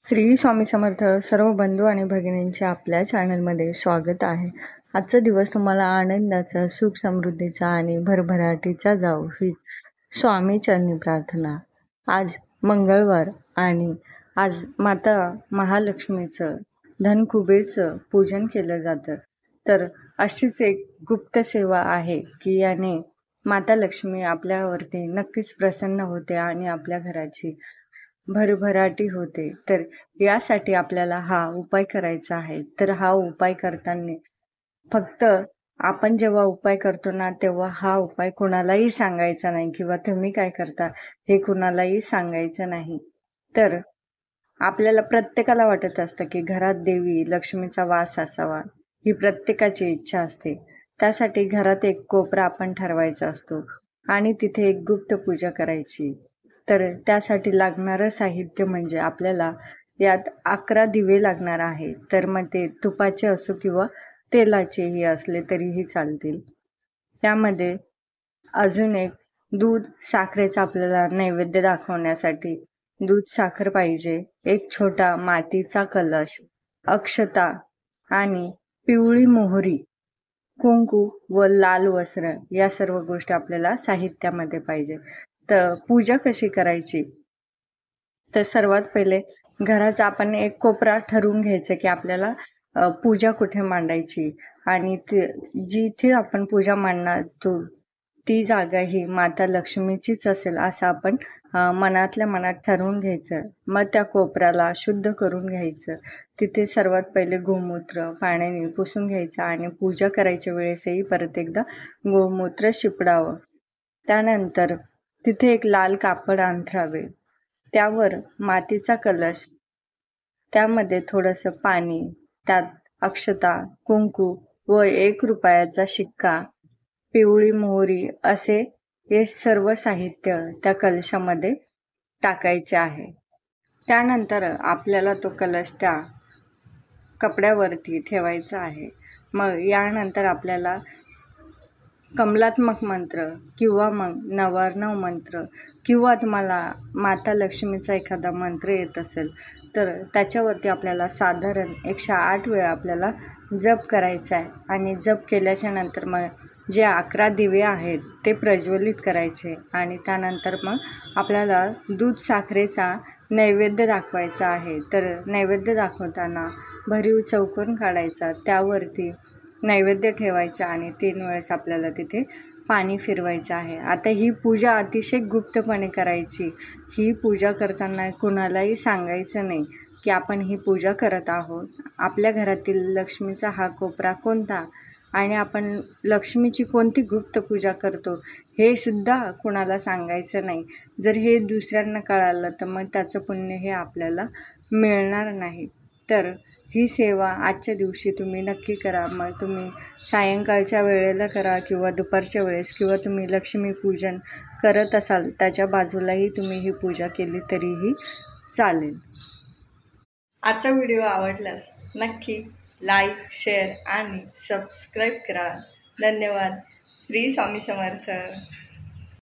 श्री स्वामी समर्थ. सर्व बंधू आणि भगिनींचे आपल्या चॅनलमध्ये स्वागत आहे. आजचा दिवस तुम्हाला आनंदाचा, सुख समृद्धीचा आणि भरभराटीचा जाऊ ही स्वामी चरणी प्रार्थना. आज मंगळवार आणि आज माता महालक्ष्मीचं, धन कुबेरचं पूजन केलं जातं. तर अशीच एक गुप्त सेवा आहे की याने माता लक्ष्मी आपल्यावरती नक्कीच प्रसन्न होते आणि आपल्या घराची भरभराटी होते. तर यासाठी आपल्याला हा उपाय करायचा आहे. तर हा उपाय करताना फक्त आपण जेव्हा उपाय करतो ना, तेव्हा हा उपाय कुणालाही सांगायचा नाही किंवा तुम्ही काय करता हे कुणालाही सांगायचं नाही. तर आपल्याला प्रत्येकाला वाटत असतं की घरात देवी लक्ष्मीचा वास असावा, ही प्रत्येकाची इच्छा असते. त्यासाठी घरात एक कोपरा आपण ठरवायचा असतो आणि तिथे एक गुप्त पूजा करायची. तर त्यासाठी लागणारं साहित्य म्हणजे आपल्याला यात 11 दिवे लागणार आहे. तर मग ते तुपाचे असो किंवा तेलाचेही असले तरीही चालतील. त्यामध्ये अजून एक दूध साखरेचा आपल्याला नैवेद्य दाखवण्यासाठी दूध साखर पाहिजे. एक छोटा मातीचा कलश, अक्षता आणि पिवळी मोहरी, कुंकू व लाल वस्त्र या सर्व गोष्टी आपल्याला साहित्यामध्ये पाहिजे. तर पूजा कशी करायची? तर सर्वात पहिले घराचा आपण एक कोपरा ठरवून घ्यायचं की आपल्याला पूजा कुठे मांडायची आणि जिथे आपण पूजा मांडणार ती जागा ही माता लक्ष्मीचीच असेल असं आपण मनातल्या मनात ठरवून घ्यायचं. मग त्या कोपऱ्याला शुद्ध करून घ्यायचं. तिथे सर्वात पहिले गोमूत्र पाण्याने पुसून घ्यायचं आणि पूजा करायच्या वेळेसही परत एकदा गोमूत्र शिपडावं. त्यानंतर तिथे एक लाल कापड अंथरावे, त्यावर मातीचा कलश, त्यामध्ये थोडंसं पाणी, त्यात अक्षता, कुंकू व 1 रुपयाचा शिक्का, पिवळी मोहरी असे हे सर्व साहित्य त्या कलशामध्ये टाकायचे आहे. त्यानंतर आपल्याला तो कलश त्या कपड्यावरती ठेवायचा आहे. मग यानंतर आपल्याला कमलात्मक मंत्र किंवा मग 99 मंत्र किंवा तुम्हाला माता लक्ष्मीचा एखादा मंत्र येत असेल तर त्याच्यावरती आपल्याला साधारण 108 वेळा आपल्याला जप करायचा आहे. आणि जप केल्याच्या नंतर मग जे 11 दिवे आहेत ते प्रज्वलित करायचे आणि त्यानंतर मग आपल्याला दूध साखरेचा नैवेद्य दाखवायचा आहे. तर नैवेद्य दाखवताना भरीव चौकोन काढायचा, त्यावरती नैवेद्य ठेवायचा आणि 3 वेळेस आपल्याला तिथे पाणी फिरवायचं आहे. आता ही पूजा अतिशय गुप्तपणे करायची. ही पूजा करताना कुणालाही सांगायचं नाही की आपण ही पूजा करत आहोत. आपल्या घरातील लक्ष्मीचा हा कोपरा कोणता आणि आपण लक्ष्मीची कोणती गुप्त पूजा करतो हे सुद्धा कुणाला सांगायचं नाही. जर हे दुसऱ्यांना कळालं तर मग त्याचं पुण्य हे आपल्याला मिळणार नाही. तर ही सेवा आजच्या दिवशी तुम्ही नक्की करा. मग तुम्ही सायंकाळच्या वेळेला करा किंवा दुपारच्या वेळेस किंवा तुम्ही लक्ष्मीपूजन करत असाल त्याच्या बाजूलाही तुम्ही ही पूजा केली तरीही चालेल. आजचा व्हिडिओ आवडल्यास नक्की लाईक, शेअर आणि सबस्क्राईब करा. धन्यवाद. श्री स्वामी समर्थ.